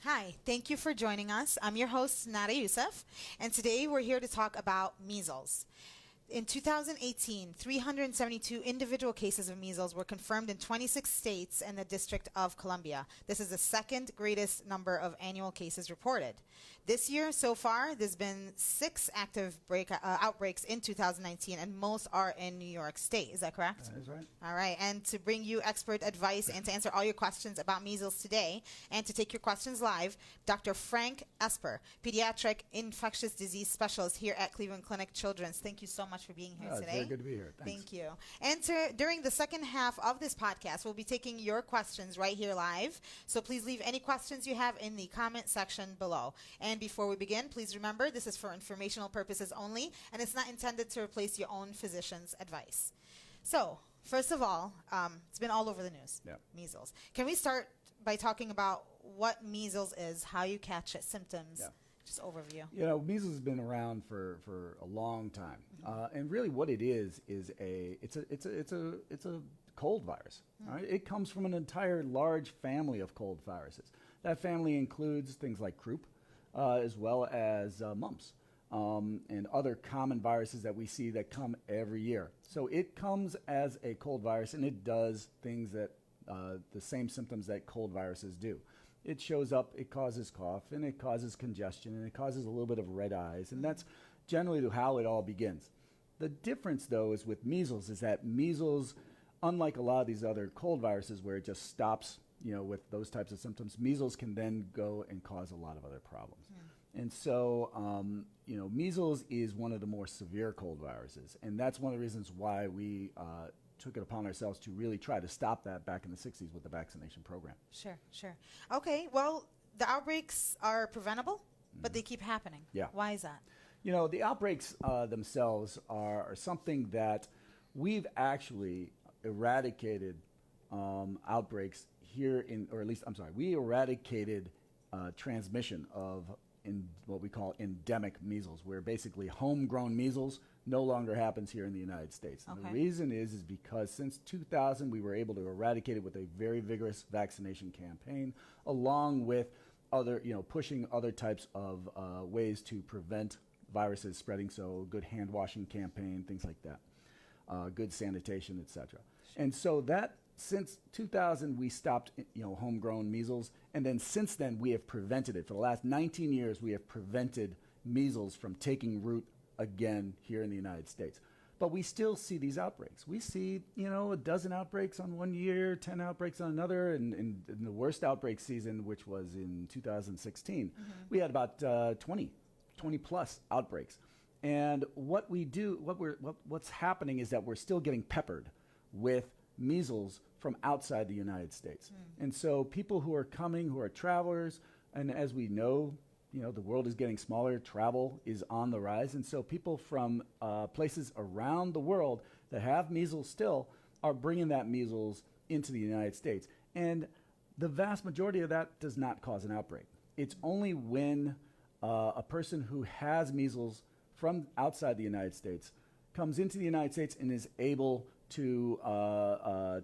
Hi, thank you for joining us. I'm your host, Nada Youssef, and today we're here to talk about measles. In 2018, 372 individual cases of measles were confirmed in 26 states and the District of Columbia. This is the second greatest number of annual cases reported. This year, so far, there's been 6 active outbreaks in 2019, and most are in New York State. Is that correct? That is right. All right. And to bring you expert advice and to answer all your questions about measles today and to take your questions live, Dr. Frank Esper, Pediatric infectious disease specialist here at Cleveland Clinic Children's. Thank you so much for being here today. It's very good to be here. Thanks. Thank you. And during the second half of this podcast, we'll be taking your questions right here live. So please leave any questions you have in the comment section below. And before we begin, please remember this is for informational purposes only, and it's not intended to replace your own physician's advice. So, first of all, it's been all over the news, measles. Can we start by talking about what measles is, how you catch it, symptoms? Yeah. Just overview. You know, measles has been around for a long time, and really, what it is it's a cold virus. All right? It comes from an entire large family of cold viruses. That family includes things like croup, as well as mumps, and other common viruses that we see that come every year. So it comes as a cold virus, and it does things that the same symptoms that cold viruses do. It shows up, it causes cough, and it causes congestion, and it causes a little bit of red eyes, and that's generally how it all begins. The difference, though, is with measles, is that measles, unlike a lot of these other cold viruses where it just stops, with those types of symptoms, measles can then go and cause a lot of other problems. And so, measles is one of the more severe cold viruses, and that's one of the reasons why we took it upon ourselves to really try to stop that back in the 60s with the vaccination program. Sure. Okay, well, the outbreaks are preventable, but they keep happening. Yeah. Why is that? The outbreaks themselves are something that we've actually eradicated outbreaks here we eradicated transmission of in what we call endemic measles, where basically homegrown measles no longer happens here in the United States. And the reason is because since 2000, we were able to eradicate it with a very vigorous vaccination campaign, along with other, pushing other types of ways to prevent viruses spreading. So good hand washing campaign, things like that, good sanitation, etc. And so that since 2000, we stopped, homegrown measles, and then since then we have prevented it. For the last 19 years, we have prevented measles from taking root again here in the United States. But we still see these outbreaks. We see, a dozen outbreaks on one year, 10 outbreaks on another, and in the worst outbreak season, which was in 2016, we had about 20 plus outbreaks. And what we do, what's happening is that we're still getting peppered with measles from outside the United States. And so people who are coming, who are travelers, and as we know, the world is getting smaller, travel is on the rise, and so people from places around the world that have measles still are bringing that measles into the United States. And the vast majority of that does not cause an outbreak. It's only when a person who has measles from outside the United States comes into the United States and is able to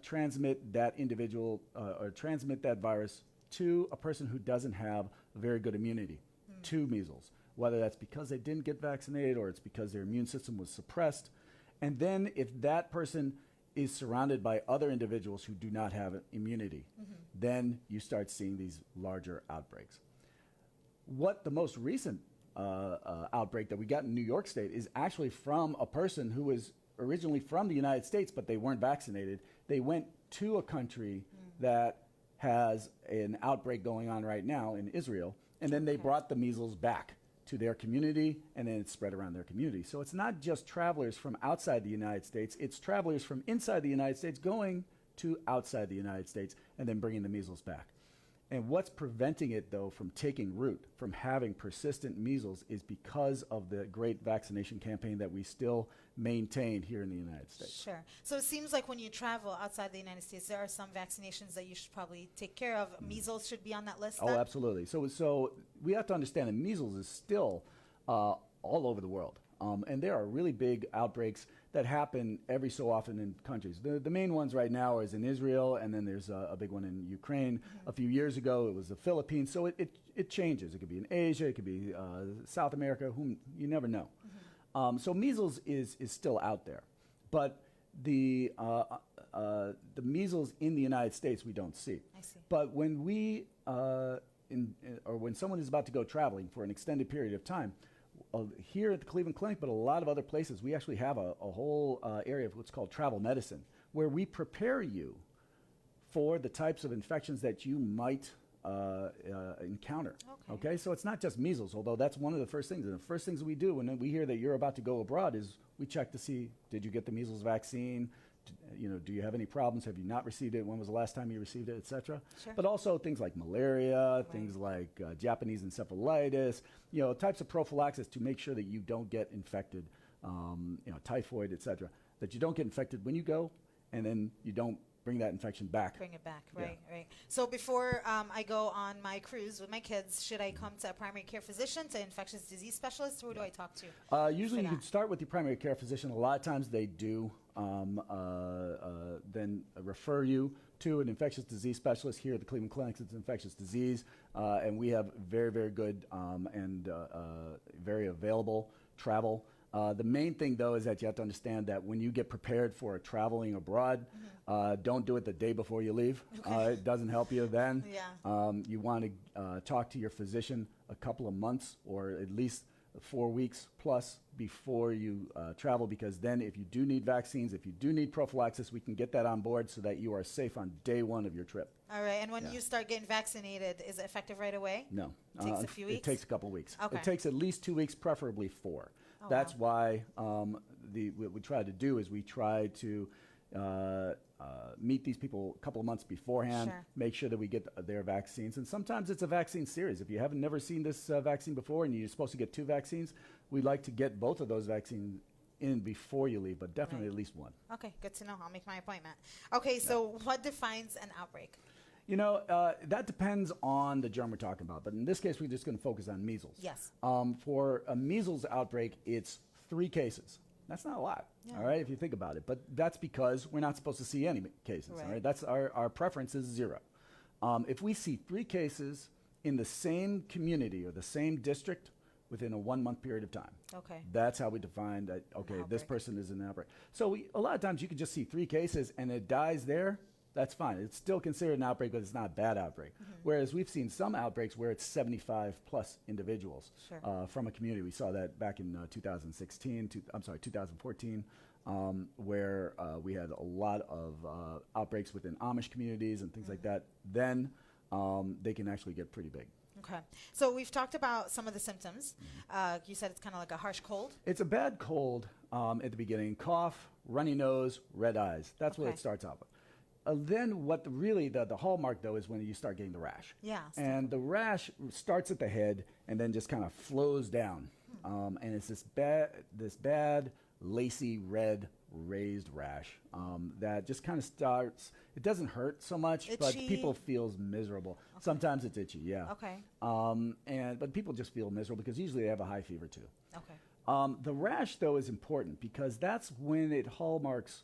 transmit that individual or transmit that virus to a person who doesn't have very good immunity to measles, whether that's because they didn't get vaccinated or it's because their immune system was suppressed. And then if that person is surrounded by other individuals who do not have immunity, then you start seeing these larger outbreaks. What the most recent outbreak that we got in New York State is actually from a person who was originally from the United States, but they weren't vaccinated. They went to a country that has an outbreak going on right now in Israel, and then they brought the measles back to their community, and then it spread around their community. So it's not just travelers from outside the United States, it's travelers from inside the United States going to outside the United States and then bringing the measles back. And what's preventing it, though, from taking root, from having persistent measles, is because of the great vaccination campaign that we still maintain here in the United States. Sure. So it seems like when you travel outside the United States, there are some vaccinations that you should probably take care of. Measles should be on that list then? Oh, absolutely. So we have to understand that measles is still all over the world. And there are really big outbreaks that happen every so often in countries. The main ones right now is in Israel, and then there's a big one in Ukraine. A few years ago, it was the Philippines. So it changes. It could be in Asia. It could be South America. You never know. So measles is still out there. But the measles in the United States we don't see. I see. But when or when someone is about to go traveling for an extended period of time, here at the Cleveland Clinic, but a lot of other places, we actually have a whole area of what's called travel medicine, where we prepare you for the types of infections that you might encounter. Okay, so it's not just measles, although that's one of the first things. And the first things we do when we hear that you're about to go abroad is we check to see, did you get the measles vaccine? Do you have any problems? Have you not received it? When was the last time you received it, et cetera? Sure. But also things like malaria, things like Japanese encephalitis, types of prophylaxis to make sure that you don't get infected, typhoid, et cetera, that you don't get infected when you go, and then you don't bring that infection back. Bring it back, right. So before I go on my cruise with my kids, should I come to a primary care physician, to infectious disease specialist? Who do I talk to? Usually you can start with your primary care physician. A lot of times they do then refer you to an infectious disease specialist. Here at the Cleveland Clinic, it's infectious disease, and we have very, very good and very available travel. The main thing, though, is that you have to understand that when you get prepared for traveling abroad, don't do it the day before you leave. Okay. It doesn't help you then. Yeah. You want to talk to your physician a couple of months or at least 4 weeks plus before you travel, because then if you do need vaccines, if you do need prophylaxis, we can get that on board so that you are safe on day one of your trip. All right. And when you start getting vaccinated, is it effective right away? No. It takes a few weeks? It takes a couple of weeks. Okay. It takes at least 2 weeks, preferably 4. Oh, That's wow. why what we try to do is we try to meet these people a couple of months beforehand, Sure. make sure that we get their vaccines. And sometimes it's a vaccine series. If you haven't never seen this vaccine before and you're supposed to get 2 vaccines, we'd like to get both of those vaccines in before you leave, but definitely at least one. Okay, good to know. I'll make my appointment. Okay, so what defines an outbreak? That depends on the germ we're talking about. But in this case, we're just going to focus on measles. Yes. For a measles outbreak, it's 3 cases. That's not a lot, all right, if you think about it. But that's because we're not supposed to see any cases, all right? That's our preference is 0. If we see 3 cases in the same community or the same district within a 1-month period of time, that's how we define that, this person is an outbreak. So a lot of times you can just see 3 cases and it dies there. That's fine. It's still considered an outbreak, but it's not a bad outbreak. Whereas we've seen some outbreaks where it's 75 plus individuals from a community. We saw that back in 2014, where we had a lot of outbreaks within Amish communities and things like that. Then they can actually get pretty big. Okay. So we've talked about some of the symptoms. You said it's kind of like a harsh cold. It's a bad cold at the beginning. Cough, runny nose, red eyes. That's what it starts out with. Then what the hallmark, though, is when you start getting the rash. Yeah. And the rash starts at the head and then just kind of flows down. And it's this bad, lacy, red, raised rash that just kind of starts. It doesn't hurt so much, Itchy. but people feel miserable. Sometimes it's itchy, yeah. Okay. But people just feel miserable because usually they have a high fever, too. Okay. The rash, though, is important because that's when it hallmarks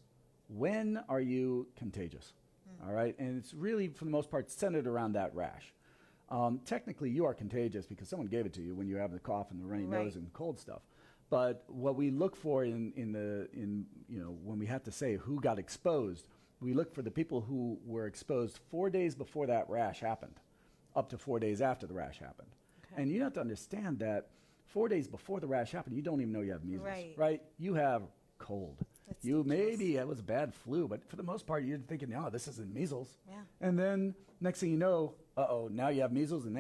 when are you contagious, all right? And it's really, for the most part, centered around that rash. Technically, you are contagious because someone gave it to you when you have the cough and the runny nose and cold stuff. But what we look for when we have to say who got exposed, we look for the people who were exposed 4 days before that rash happened, up to 4 days after the rash happened. Okay. And you have to understand that 4 days before the rash happened, you don't even know you have measles, right? You have cold. Maybe it was a bad flu, but for the most part, you're thinking, oh, this isn't measles. Yeah. And then next thing you know, now you have measles, and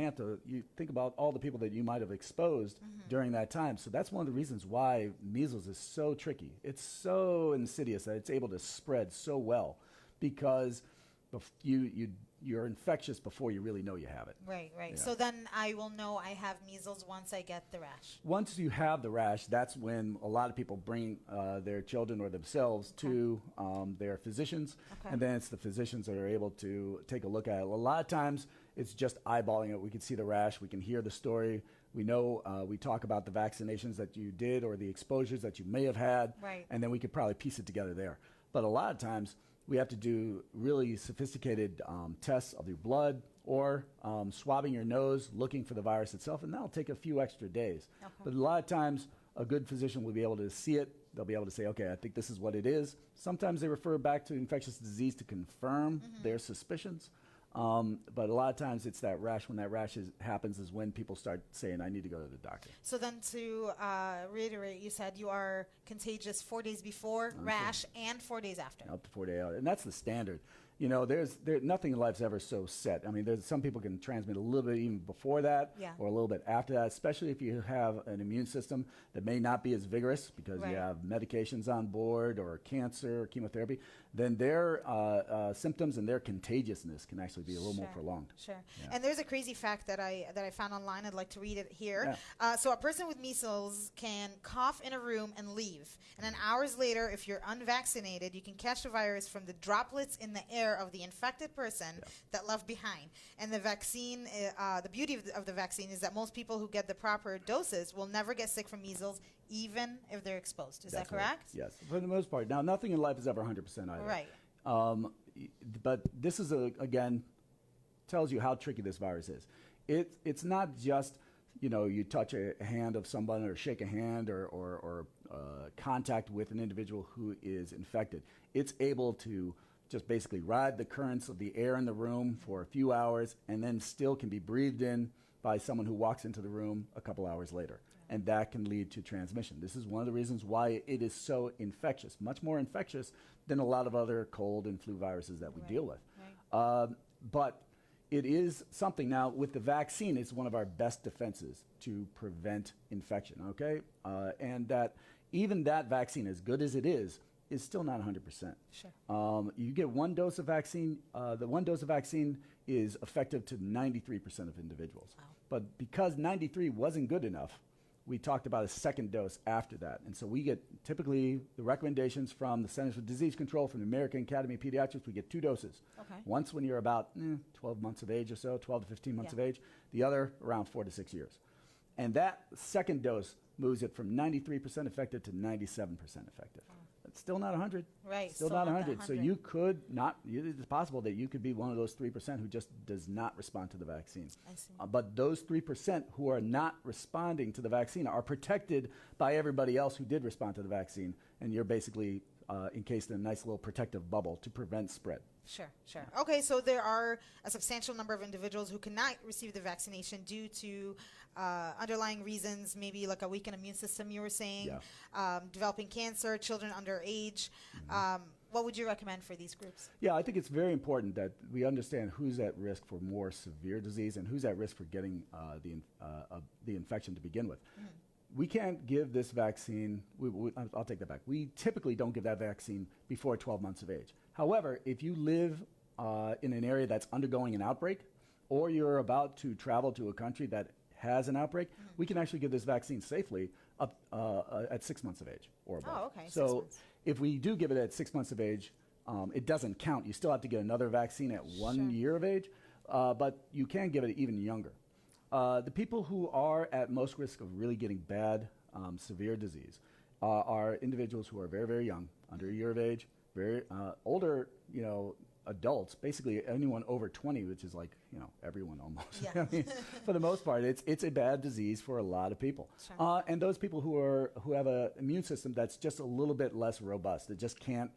you think about all the people that you might have exposed during that time. So that's one of the reasons why measles is so tricky. It's so insidious that it's able to spread so well because you're infectious before you really know you have it. Right. Yeah. So then I will know I have measles once I get the rash. Once you have the rash, that's when a lot of people bring their children or themselves to their physicians, and then it's the physicians that are able to take a look at it. A lot of times, it's just eyeballing it. We can see the rash. We can hear the story. We know we talk about the vaccinations that you did or the exposures that you may have had, Right. and then we could probably piece it together there. But a lot of times we have to do really sophisticated tests of your blood or swabbing your nose, looking for the virus itself, and that'll take a few extra days. Okay. But a lot of times a good physician will be able to see it. They'll be able to say, okay, I think this is what it is. Sometimes they refer back to infectious disease to confirm their suspicions. But a lot of times it's that rash. When that rash happens is when people start saying, I need to go to the doctor. So then to reiterate, you said you are contagious 4 days before rash and 4 days after. Up to 4 days out. And that's the standard. You know, there's nothing in life's ever so set. I mean, there's some people can transmit a little bit even before that or a little bit after that, especially if you have an immune system that may not be as vigorous because you have medications on board or cancer or chemotherapy. Then their symptoms and their contagiousness can actually be a little more prolonged. Sure. Yeah. And there's a crazy fact that I found online. I'd like to read it here. So a person with measles can cough in a room and leave. And then hours later, if you're unvaccinated, you can catch the virus from the droplets in the air of the infected person that left behind. And the vaccine, the beauty of the vaccine is that most people who get the proper doses will never get sick from measles, even if they're exposed. Is that correct? Yes, for the most part. Now, nothing in life is ever 100% either. Right. But this is, again, tells you how tricky this virus is. It's not just, you know, you touch a hand of someone or shake a hand or contact with an individual who is infected. It's able to just basically ride the currents of the air in the room for a few hours and then still can be breathed in by someone who walks into the room a couple hours later. And that can lead to transmission. This is one of the reasons why it is so infectious, much more infectious than a lot of other cold and flu viruses that we deal with. But it is something, now with the vaccine, it's one of our best defenses to prevent infection, okay? And that even that vaccine, as good as it is still not 100%. Sure. You get one dose of vaccine, the one dose of vaccine is effective to 93% of individuals. Wow. But because 93 wasn't good enough, we talked about a second dose after that. And so we get typically the recommendations from the Centers for Disease Control, from the American Academy of Pediatrics, we get 2 doses. Okay. Once when you're about 12 months of age or so, 12 to 15 months of age, the other around 4 to 6 years. And that second dose moves it from 93% effective to 97% effective. It's still not 100. Right. Still not 100. So you could not, it's possible that you could be one of those 3% who just does not respond to the vaccine. I see. But those 3% who are not responding to the vaccine are protected by everybody else who did respond to the vaccine. And you're basically encased in a nice little protective bubble to prevent spread. Sure, sure. Okay, so there are a substantial number of individuals who cannot receive the vaccination due to underlying reasons, maybe like a weakened immune system, you were saying, developing cancer, children under age. What would you recommend for these groups? Yeah, I think it's very important that we understand who's at risk for more severe disease and who's at risk for getting the infection to begin with. We can't give this vaccine, I'll take that back. We typically don't give that vaccine before 12 months of age. However, if you live in an area that's undergoing an outbreak, or you're about to travel to a country that has an outbreak, we can actually give this vaccine safely up at 6 months of age or above. Oh, okay. So if we do give it at 6 months of age, it doesn't count. You still have to get another vaccine at 1 year of age, but you can give it even younger. The people who are at most risk of really getting bad, severe disease are individuals who are very, very young, under a year of age, very older, adults, basically anyone over 20, which is like, everyone almost. Yeah. I mean, for the most part, it's a bad disease for a lot of people. Sure. And those people who have an immune system that's just a little bit less robust, that just can't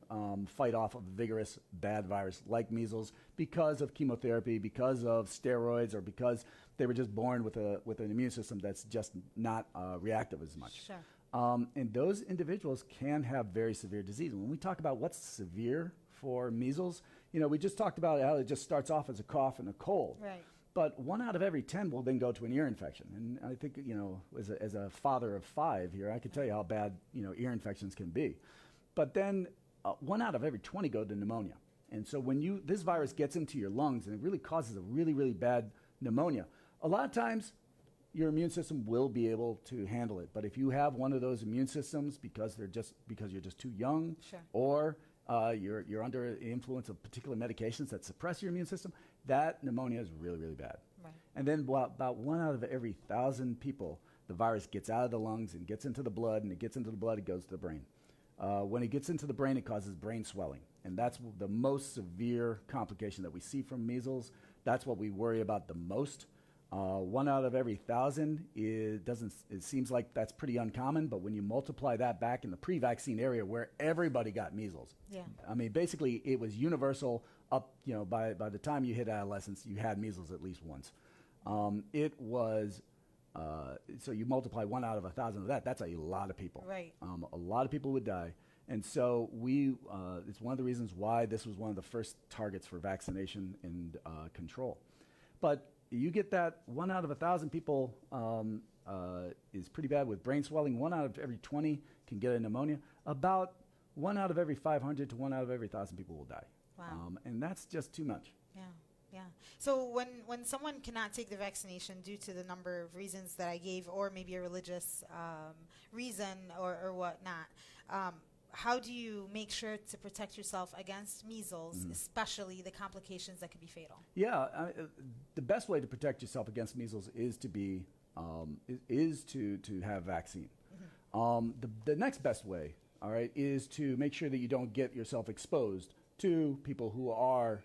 fight off a vigorous bad virus like measles because of chemotherapy, because of steroids, or because they were just born with an immune system that's just not reactive as much. Sure. And those individuals can have very severe disease. And when we talk about what's severe for measles, we just talked about how it just starts off as a cough and a cold. Right. But 1 out of every 10 will then go to an ear infection. And I think, as a father of 5 here, I can tell you how bad, ear infections can be. But then 1 out of every 20 go to pneumonia. And so when this virus gets into your lungs and it really causes a really, really bad pneumonia, a lot of times your immune system will be able to handle it. But if you have one of those immune systems because you're just too young, Sure. or you're under the influence of particular medications that suppress your immune system, that pneumonia is really, really bad. Right. And then about 1 out of every 1,000 people, the virus gets out of the lungs and gets into the blood, and it gets into the blood, it goes to the brain. When it gets into the brain, it causes brain swelling. And that's the most severe complication that we see from measles. That's what we worry about the most. 1 out of every 1,000, it seems like that's pretty uncommon, but when you multiply that back in the pre-vaccine area where everybody got measles, I mean, basically it was universal up, by the time you hit adolescence, you had measles at least once. It was, so you multiply 1 out of 1,000 of that, that's a lot of people. Right. A lot of people would die. And so it's one of the reasons why this was one of the first targets for vaccination and control. But you get that 1 out of 1,000 people is pretty bad with brain swelling. 1 out of every 20 can get a pneumonia. About 1 out of every 500 to 1 out of every 1,000 people will die. Wow. And that's just too much. Yeah. Yeah. So when someone cannot take the vaccination due to the number of reasons that I gave, or maybe a religious reason or whatnot, how do you make sure to protect yourself against measles, especially the complications that could be fatal? Yeah, the best way to protect yourself against measles is to be to have vaccine. The next best way, all right, is to make sure that you don't get yourself exposed to people who are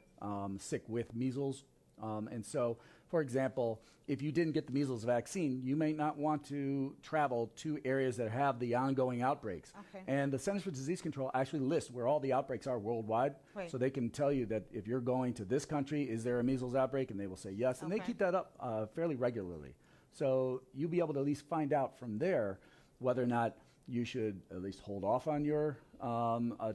sick with measles. And so, for example, if you didn't get the measles vaccine, you may not want to travel to areas that have the ongoing outbreaks. Okay. And the Centers for Disease Control actually lists where all the outbreaks are worldwide. Right. So they can tell you that if you're going to this country, is there a measles outbreak? And they will say yes. And they keep that up fairly regularly. So you'll be able to at least find out from there whether or not you should at least hold off on your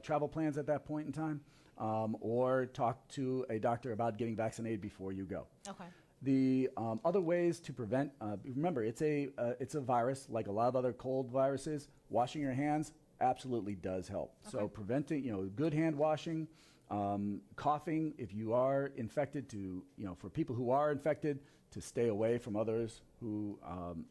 travel plans at that point in time, or talk to a doctor about getting vaccinated before you go. Okay. The other ways to prevent, remember, it's a virus like a lot of other cold viruses. Washing your hands absolutely does help. Okay. So preventing, good hand washing, coughing if you are infected, for people who are infected, to stay away from others who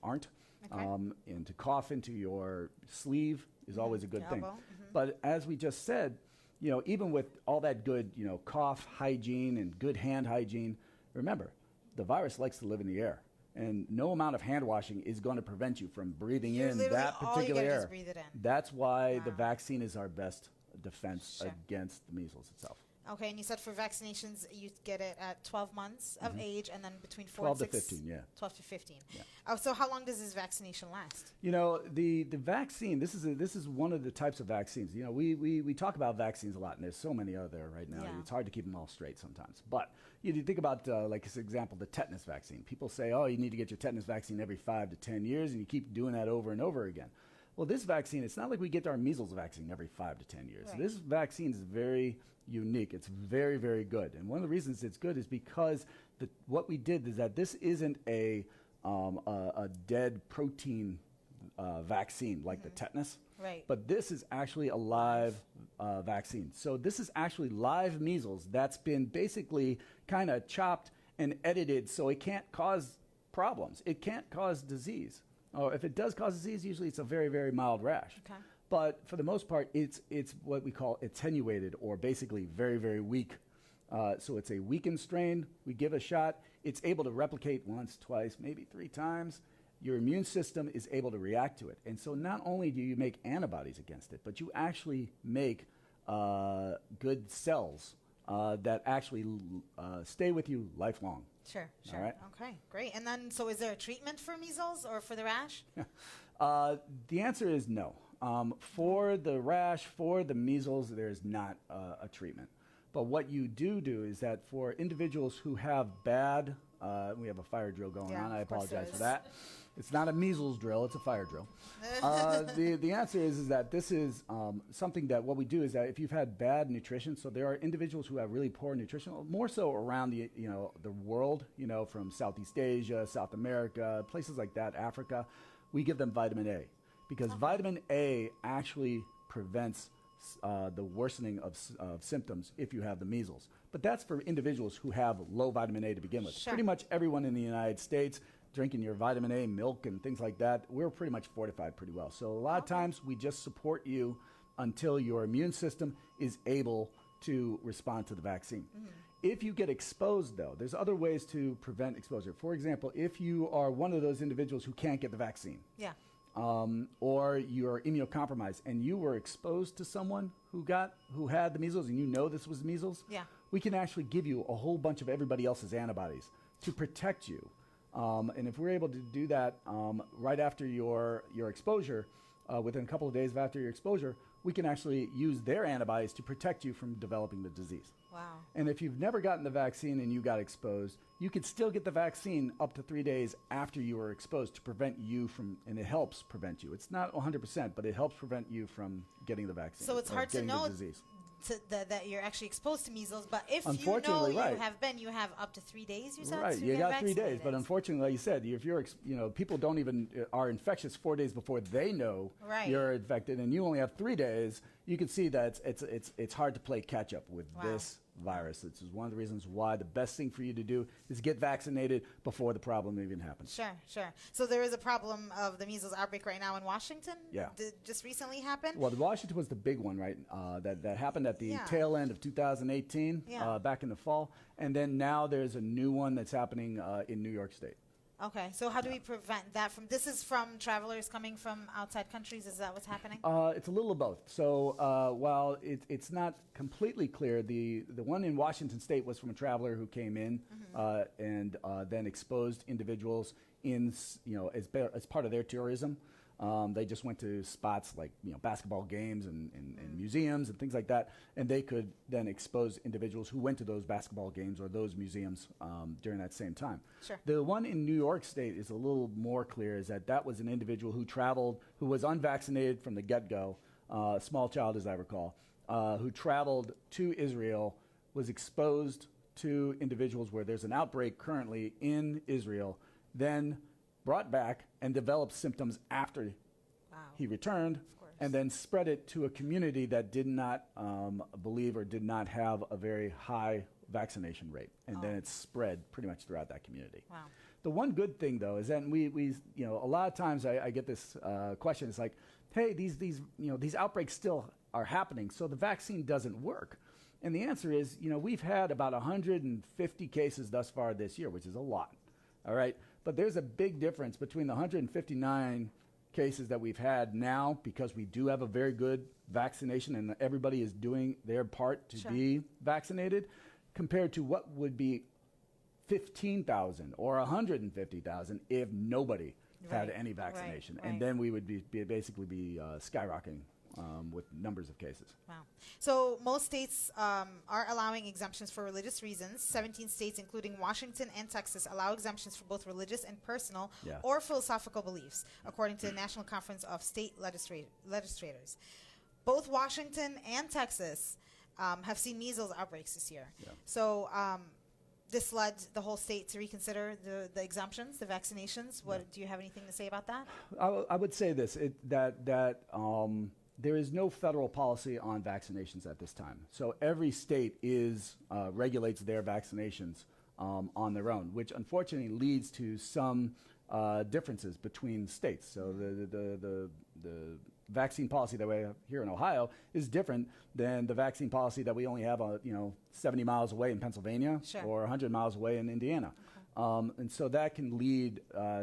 aren't. Okay. And to cough into your sleeve is always a good thing. But as we just said, even with all that good, cough hygiene and good hand hygiene, remember, the virus likes to live in the air. And no amount of hand washing is going to prevent you from breathing in that particular air. Just breathe it in. That's why the vaccine is our best defense against the measles itself. Okay, and you said for vaccinations, you get it at 12 months of age, and then between 4 12 and 6. to 15, yeah. 12 to 15. Yeah. Oh, so how long does this vaccination last? The vaccine, this is one of the types of vaccines. We talk about vaccines a lot, and there's so many out there right now. Yeah. It's hard to keep them all straight sometimes. But you think about, like, for example, the tetanus vaccine. People say, oh, you need to get your tetanus vaccine every 5 to 10 years, and you keep doing that over and over again. Well, this vaccine, it's not like we get our measles vaccine every 5 to 10 years. Right. This vaccine is very unique. It's very, very good. And one of the reasons it's good is because what we did is that this isn't a dead protein vaccine like the tetanus. Right. But this is actually a live vaccine. So this is actually live measles that's been basically kind of chopped and edited so it can't cause problems. It can't cause disease. Or if it does cause disease, usually it's a very, very mild rash. Okay. But for the most part, it's what we call attenuated, or basically very, very weak. So it's a weakened strain. We give a shot. It's able to replicate once, twice, maybe 3 times. Your immune system is able to react to it. And so not only do you make antibodies against it, but you actually make good cells that actually stay with you lifelong. Sure. All right? Okay, great. And then, so is there a treatment for measles or for the rash? The answer is no. For the rash, for the measles, there's not a treatment. But what you do is that for individuals who have bad, we have a fire drill going on. I apologize for that. It's not a measles drill, it's a fire drill. The answer is that this is something that what we do is that if you've had bad nutrition, so there are individuals who have really poor nutrition, more so around the world, from Southeast Asia, South America, places like that, Africa, we give them vitamin A. Because vitamin A actually prevents the worsening of symptoms if you have the measles. But that's for individuals who have low vitamin A to begin with. Sure. Pretty much everyone in the United States drinking your vitamin A milk and things like that, we're pretty much fortified pretty well. So a lot of times we just support you until your immune system is able to respond to the vaccine. If you get exposed, though, there's other ways to prevent exposure. For example, if you are one of those individuals who can't get the vaccine, Yeah. or you're immunocompromised and you were exposed to someone who had the measles and you know this was measles, Yeah. we can actually give you a whole bunch of everybody else's antibodies to protect you. And if we're able to do that right after your exposure, within a couple of days after your exposure, we can actually use their antibodies to protect you from developing the disease. Wow. And if you've never gotten the vaccine and you got exposed, you could still get the vaccine up to 3 days after you were exposed to prevent you from, and it helps prevent you. It's not 100%, but it helps prevent you from getting the vaccine. So it's hard to getting the know disease. that you're actually exposed to measles, but if you know Unfortunately, right. you have up to 3 days, you said? Right, to you get got 3 days, vaccinated. but unfortunately, like you said, if you're, people don't even are infectious 4 days before they know Right. you're infected, and you only have 3 days. You can see that it's hard to play catch up with Wow. this virus. This is one of the reasons why the best thing for you to do is get vaccinated before the problem even happens. Sure. So there is a problem of the measles outbreak right now in Washington? Yeah. Did just recently happen? Well, Washington was the big one, right? That happened at the Yeah. tail end of 2018, Yeah. back in the fall, and then now there's a new one that's happening in New York State. Okay, so how do we prevent that from, this is from travelers coming from outside countries, is that what's happening? It's a little of both. So while it's not completely clear, the one in Washington State was from a traveler who came in and then exposed individuals as part of their tourism. They just went to spots like basketball games and museums and things like that, and they could then expose individuals who went to those basketball games or those museums during that same time. Sure. The one in New York State is a little more clear, is that was an individual who traveled, who was unvaccinated from the get-go, a small child as I recall, who traveled to Israel, was exposed to individuals where there's an outbreak currently in Israel, then brought back and developed symptoms after he returned, and then spread it to a community that did not believe or did not have a very high vaccination rate, and then it spread pretty much throughout that community. Wow. The one good thing, though, is that we a lot of times I get this question. It's like, hey, these outbreaks still are happening, so the vaccine doesn't work. And the answer is, we've had about 150 cases thus far this year, which is a lot. All right. But there's a big difference between the 159 cases that we've had now, because we do have a very good vaccination and everybody is doing their part to be vaccinated, compared to what would be 15,000 or 150,000 if nobody had any vaccination. Right. And then we would basically be skyrocketing with numbers of cases. Wow. So most states are allowing exemptions for religious reasons. 17 states, including Washington and Texas, allow exemptions for both religious and personal or philosophical beliefs, according to the National Conference of State Legislators. Both Washington and Texas have seen measles outbreaks this year. Yeah. So this led the whole state to reconsider the exemptions, the vaccinations. Do you have anything to say about that? I would say this, there is no federal policy on vaccinations at this time. So every state regulates their vaccinations on their own, which unfortunately leads to some differences between states. So the vaccine policy that we have here in Ohio is different than the vaccine policy that we only have 70 miles away in Pennsylvania or 100 miles away in Indiana. Okay. And so that can lead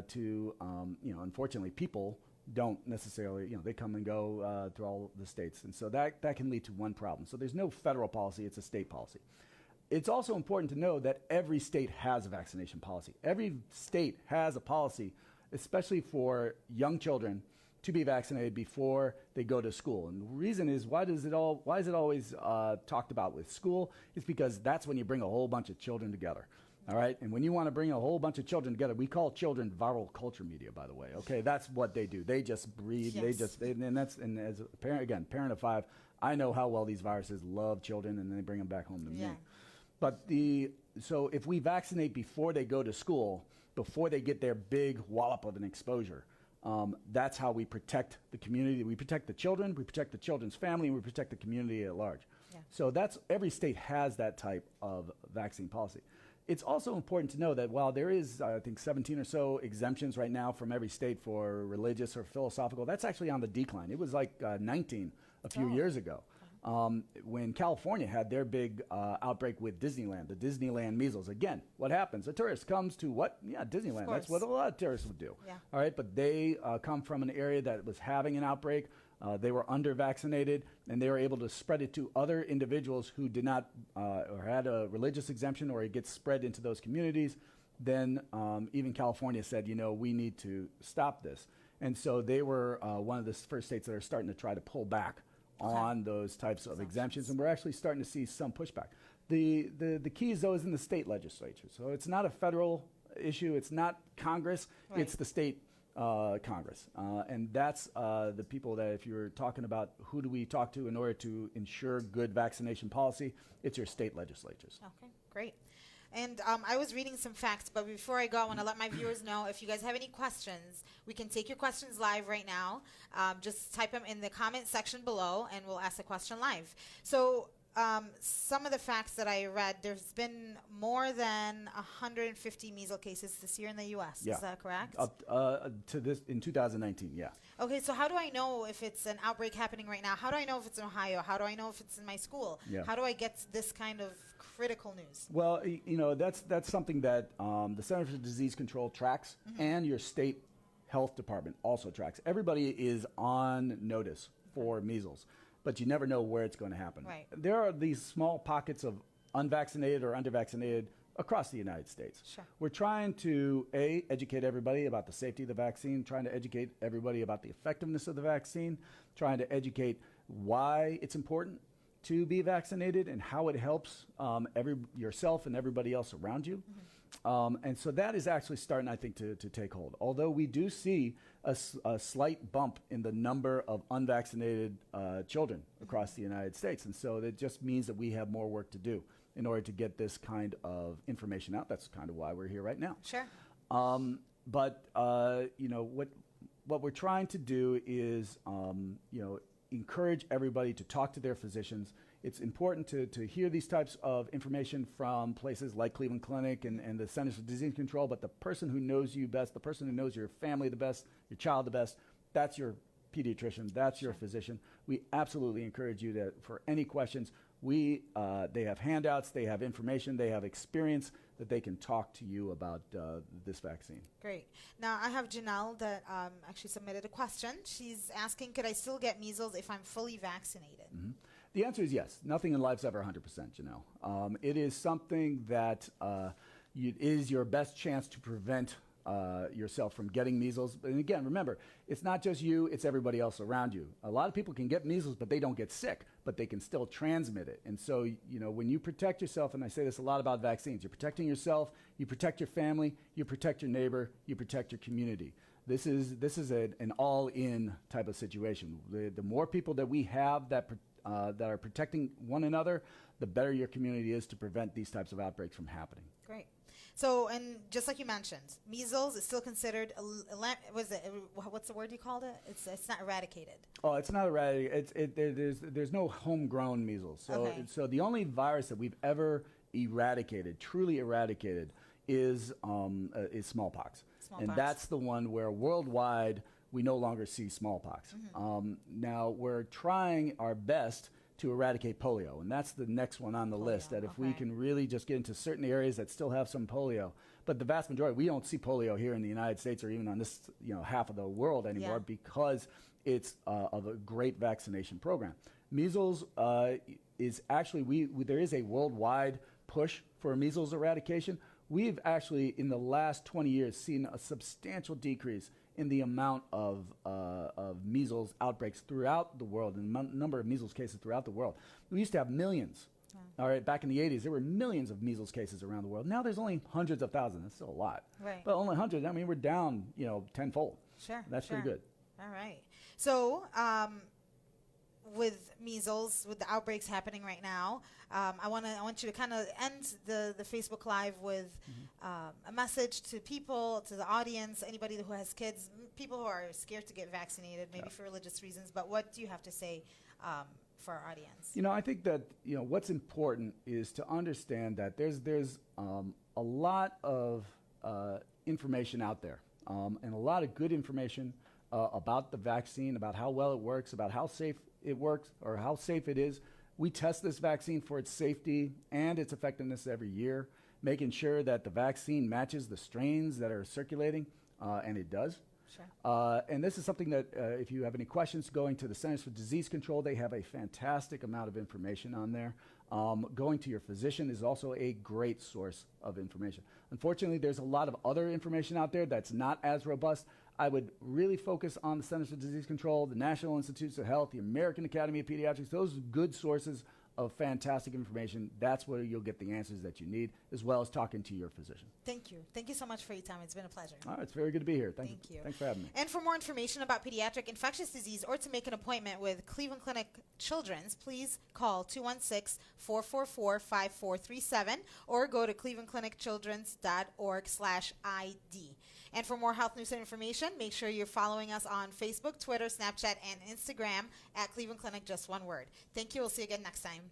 to, unfortunately, people don't necessarily, they come and go through all the states. And so that can lead to one problem. So there's no federal policy, it's a state policy. It's also important to know that every state has a vaccination policy. Every state has a policy, especially for young children, to be vaccinated before they go to school. And the reason is, why is it always talked about with school? It's because that's when you bring a whole bunch of children together. All right, and when you want to bring a whole bunch of children together, we call children viral culture media, by the way. Okay, that's what they do. They just breed. Yes. And as a parent of 5, I know how well these viruses love children, and they bring them back home to me. But so if we vaccinate before they go to school, before they get their big wallop of an exposure, that's how we protect the community. We protect the children, we protect the children's family, and we protect the community at large. Yeah. So every state has that type of vaccine policy. It's also important to know that while there is, I think, 17 or so exemptions right now from every state for religious or philosophical, that's actually on the decline. It was like 19 a few years ago. when California had their big outbreak with Disneyland, the Disneyland measles. Again, what happens? A tourist comes to what? Yeah, Disneyland. That's what a lot of tourists would do. Yeah. All right, but they come from an area that was having an outbreak. They were under-vaccinated, and they were able to spread it to other individuals who did not or had a religious exemption, or it gets spread into those communities. Then even California said, we need to stop this. And so they were one of the first states that are starting to try to pull back on those types of exemptions, and we're actually starting to see some pushback. The key is, though, is in the state legislature. So it's not a federal issue. It's not Congress. Right. It's the state Congress. And that's the people that, if you're talking about who do we talk to in order to ensure good vaccination policy, it's your state legislatures. Okay, great. And I was reading some facts, but before I go, I want to let my viewers know, if you guys have any questions, we can take your questions live right now. Just type them in the comment section below, and we'll ask the question live. So some of the facts that I read, there's been more than 150 measles cases this year in the U.S. Yeah. Is that correct? Up to this in 2019, yeah. Okay, so how do I know if it's an outbreak happening right now? How do I know if it's in Ohio? How do I know if it's in my school? Yeah. How do I get this kind of critical news? Well, that's something that the Center for Disease Control tracks, and your state health department also tracks. Everybody is on notice for measles, but you never know where it's going to happen. Right. There are these small pockets of unvaccinated or undervaccinated across the United States. Sure. We're trying to, educate everybody about the safety of the vaccine, trying to educate everybody about the effectiveness of the vaccine, trying to educate why it's important to be vaccinated and how it helps yourself and everybody else around you. And so that is actually starting, I think, to take hold. Although we do see a slight bump in the number of unvaccinated children across the United States. And so that just means that we have more work to do in order to get this kind of information out. That's kind of why we're here right now. Sure. But what we're trying to do is, encourage everybody to talk to their physicians. It's important to hear these types of information from places like Cleveland Clinic and the Centers for Disease Control, but the person who knows you best, the person who knows your family the best, your child the best, that's your pediatrician, that's your physician. We absolutely encourage you to, for any questions, they have handouts, they have information, they have experience that they can talk to you about this vaccine. Great. Now, I have Janelle that actually submitted a question. She's asking, could I still get measles if I'm fully vaccinated? Mm-hmm. The answer is yes. Nothing in life's ever 100%, Janelle. It is something that is your best chance to prevent yourself from getting measles. And again, remember, it's not just you, it's everybody else around you. A lot of people can get measles, but they don't get sick, but they can still transmit it. And so, when you protect yourself, and I say this a lot about vaccines, you're protecting yourself, you protect your family, you protect your neighbor, you protect your community. This is an all-in type of situation. The more people that we have that are protecting one another, the better your community is to prevent these types of outbreaks from happening. Great. So, and just like you mentioned, measles is still considered, what's the word you called it? It's not eradicated. Oh, it's not eradicated. There's no homegrown measles. So the only virus that we've ever truly eradicated, is smallpox. And that's the one where worldwide we no longer see smallpox. Now we're trying our best to eradicate polio, and that's the next one on the list, that if we can really just get into certain areas that still have some polio, but the vast majority, we don't see polio here in the United States or even on this half of the world anymore, because it's of a great vaccination program. Measles is actually, there is a worldwide push for measles eradication. We've actually, in the last 20 years, seen a substantial decrease in the amount of measles outbreaks throughout the world, and the number of measles cases throughout the world. We used to have millions. All right, back in the 80s, there were millions of measles cases around the world. Now there's only hundreds of thousands. That's still a lot. Right. But only hundreds. I mean, we're down, tenfold. Sure. That's pretty good. All right. So, with measles, with the outbreaks happening right now, I want you to kind of end the Facebook Live with a message to people, to the audience, anybody who has kids, people who are scared to get vaccinated, maybe for religious reasons. But what do you have to say for our audience? I think that what's important is to understand that there's a lot of information out there, and a lot of good information about the vaccine, about how well it works, about how safe it works or how safe it is. We test this vaccine for its safety and its effectiveness every year, making sure that the vaccine matches the strains that are circulating, and it does. Sure. And this is something that, if you have any questions, going to the Centers for Disease Control, they have a fantastic amount of information on there. Going to your physician is also a great source of information. Unfortunately, there's a lot of other information out there that's not as robust. I would really focus on the Centers for Disease Control, the National Institutes of Health, the American Academy of Pediatrics. Those are good sources of fantastic information. That's where you'll get the answers that you need, as well as talking to your physician. Thank you. Thank you so much for your time. It's been a pleasure. All right, it's very good to be here. Thank you. Thanks for having me. And for more information about pediatric infectious disease or to make an appointment with Cleveland Clinic Children's, please call 216-444-5437 or go to clevelandclinicchildrens.org/ID. And for more health news and information, make sure you're following us on Facebook, Twitter, Snapchat, and Instagram at Cleveland Clinic, just one word. Thank you. We'll see you again next time.